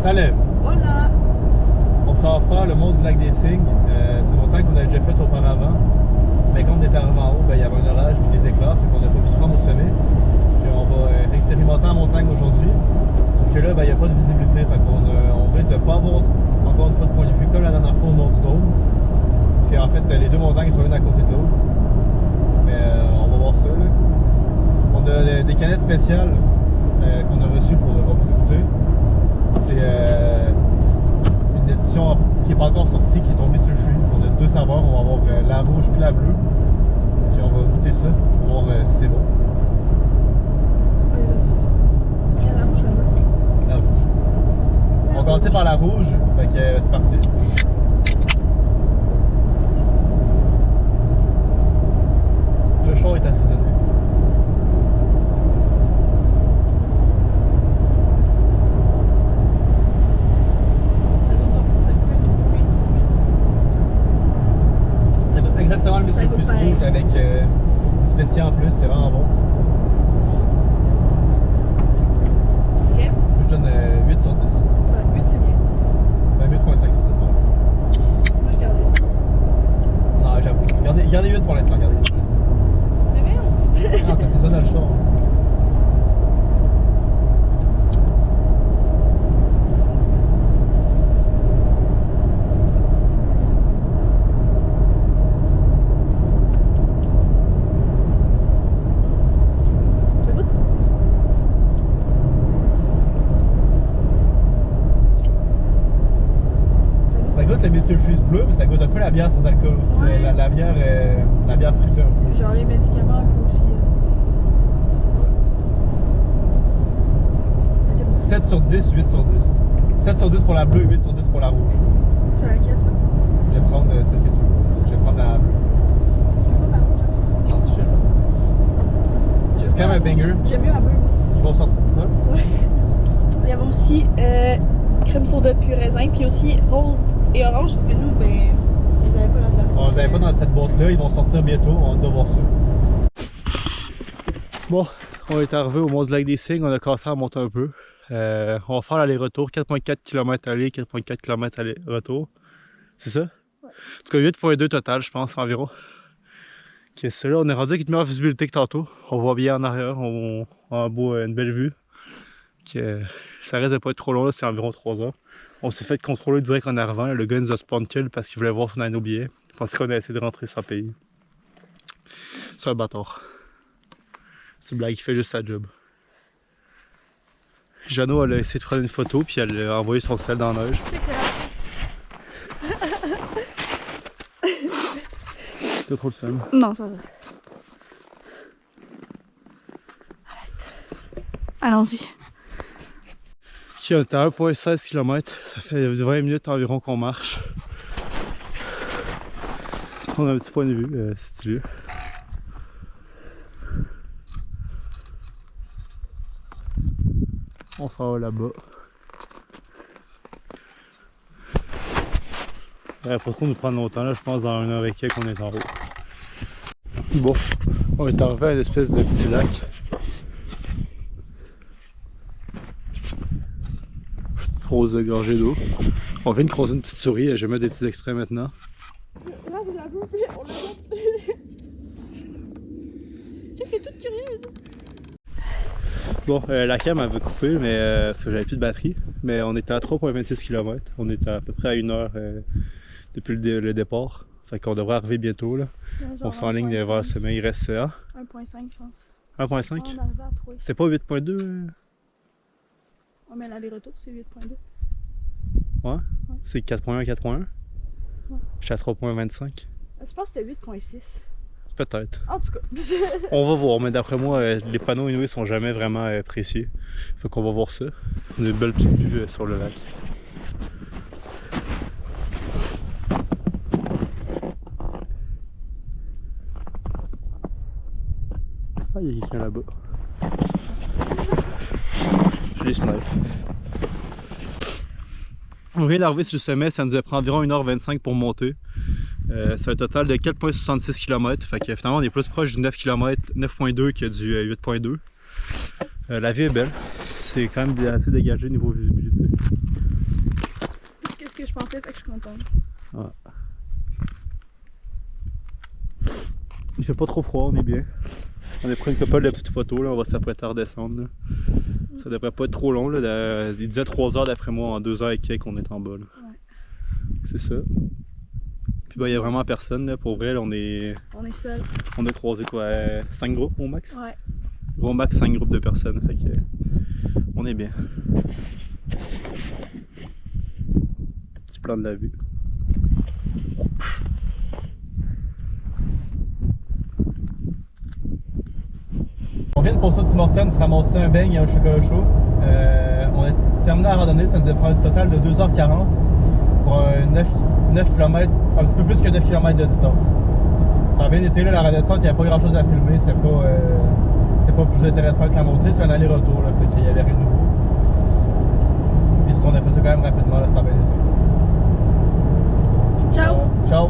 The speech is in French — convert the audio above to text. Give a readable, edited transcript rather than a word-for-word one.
Salut! Voilà! On s'en va faire le mont du lac des Cygnes. C'est une montagne qu'on avait déjà faite auparavant. Mais quand on était arrivé en haut, ben, il y avait un orage et des éclairs, fait qu'on n'a pas pu se rendre au sommet. Puis on va expérimenter en montagne aujourd'hui. Sauf que là, ben, il n'y a pas de visibilité, fait qu'on on risque de ne pas avoir encore une fois de point de vue, comme la dernière fois au mont du Dôme. Parce qu'en fait, les deux montagnes sont l'une à côté de l'autre. Mais on va voir ça. Là. On a des canettes spéciales qu'on a reçues pour vous écouter. C'est une édition qui n'est pas encore sortie, qui est tombée sur le Freeze. On a deux saveurs, on va avoir la rouge puis la bleue. Puis on va goûter ça pour voir si c'est bon. La rouge, la bleue. La rouge. On va commencer par la rouge, fait que c'est parti. Le char est assaisonné. Exactement le Mr. Freeze rouge avec du pétillant en plus, c'est vraiment bon. Ok. Je donne 8 sur 10. Ouais, 8 c'est bien. Ben 8.5 sur 10. Moi je garde 8. Non, j'avoue. Gardez 8 pour l'instant, gardez 8 pour l'instant. Mais merde! Non, t'as saisonné dans le char. Ça goûte le Mr. Freeze bleu, mais ça goûte un peu la bière sans alcool aussi. Ouais. La bière fruitée un peu. Genre les médicaments un peu aussi. 7 sur 10, 8 sur 10. 7 sur 10 pour la bleue, 8 sur 10 pour la rouge. C'est laquelle toi? Je vais prendre celle que tu veux. Je vais prendre la bleue. Tu veux pas ta rouge? Non, c'est cher. C'est quand même un banger. J'aime mieux la bleue. Ils vont sortir ça. Ouais. Il y avait aussi crème soda puis raisin, puis aussi rose et orange, sauf que nous, ben, ils avaient pas là-dedans. On les avait pas dans cette boîte-là, ils vont sortir bientôt, on doit voir ça. Bon, on est arrivé au mont du lac des Cygnes, on a commencé à monter un peu. On va faire l'aller-retour, 4.4 km aller, 4.4 km aller-retour. C'est ça? Ouais. En tout cas, 8.2 total, je pense, environ. Okay, ça là, on est rendu avec une meilleure visibilité que tantôt. On voit bien en arrière, on a une belle vue. Okay, ça risque de pas être trop long, là, c'est environ 3 heures. On s'est fait contrôler direct en arrivant. Le gars nous a spawn kill parce qu'il voulait voir si on avait nos billets. Il pensait qu'on a essayé de rentrer sans payer. C'est un bâtard. C'est une blague, il fait juste sa job. Jeannot, elle a essayé de prendre une photo puis elle a envoyé son sel dans la neige. C'est trop le fun. Non, ça va. Allons-y. Ici, on est à 1.16 km. Ça fait 20 minutes environ qu'on marche. On a un petit point de vue stylé. On s'en va là-bas. Pas trop nous prendre longtemps là, je pense dans 1 heure et quelques qu'on est en haut. Bon, on est arrivé à une espèce de petit lac. Petite prose de gorgée d'eau. On vient de croiser une petite souris, je vais mettre des petits extraits maintenant. Là, vous l'avez, on l'a vu. Tu es toute curieuse. Bon, la cam avait coupé mais, parce que j'avais plus de batterie, mais on était à 3.26 km. On est à peu près à 1 heure depuis le départ. Fait qu'on devrait arriver bientôt là. On s'enligne vers le sommet, il reste 1.5 je pense. 1.5? Ouais, c'est pas 8.2? Ouais, mais l'aller-retour c'est 8.2. Ouais? C'est 4.1, 4.1? Ouais. Je suis à 3.25. Je pense que c'était 8.6. Peut-être. En tout cas. On va voir, mais d'après moi, les panneaux inouïs sont jamais vraiment précis. Fait qu'on va voir ça. On a une belle petite vue sur le lac. Ah, il y a quelqu'un là-bas. Je les snipe. On vient d'arriver sur le sommet, ça nous a pris environ 1h25 pour monter. C'est un total de 4.66 km, fait que finalement on est plus proche du 9 km, 9.2 que du 8.2. La vue est belle, c'est quand même assez dégagé niveau visibilité. je pensais, fait que je suis contente. Ouais. Il fait pas trop froid, on est bien. On a pris une couple de petites photos, là, on va s'apprêter à redescendre. Là. Ça devrait pas être trop long, là. Il disait 3 heures d'après moi, en 2 heures et quelques, on est en bas. Là. Ouais. C'est ça. Puis bah, il y a vraiment personne, là. Pour vrai, là, on est seul. On a croisé quoi, 5 groupes au max? Ouais. Gros max, 5 groupes de personnes, fait que on est bien. Petit plan de la vue. On vient de passer au Tim Hortons, se ramasser un beigne et un chocolat chaud. On a terminé la randonnée, ça nous a pris un total de 2h40 pour 9 km, un petit peu plus que 9 km de distance. Ça a bien été là, la redescente, il n'y avait pas grand chose à filmer, c'était pas plus intéressant que la montée, c'est un aller-retour, là, fait qu'il y avait rien de nouveau. Puis on a fait ça quand même rapidement, là, ça a bien été. Ciao! Ciao!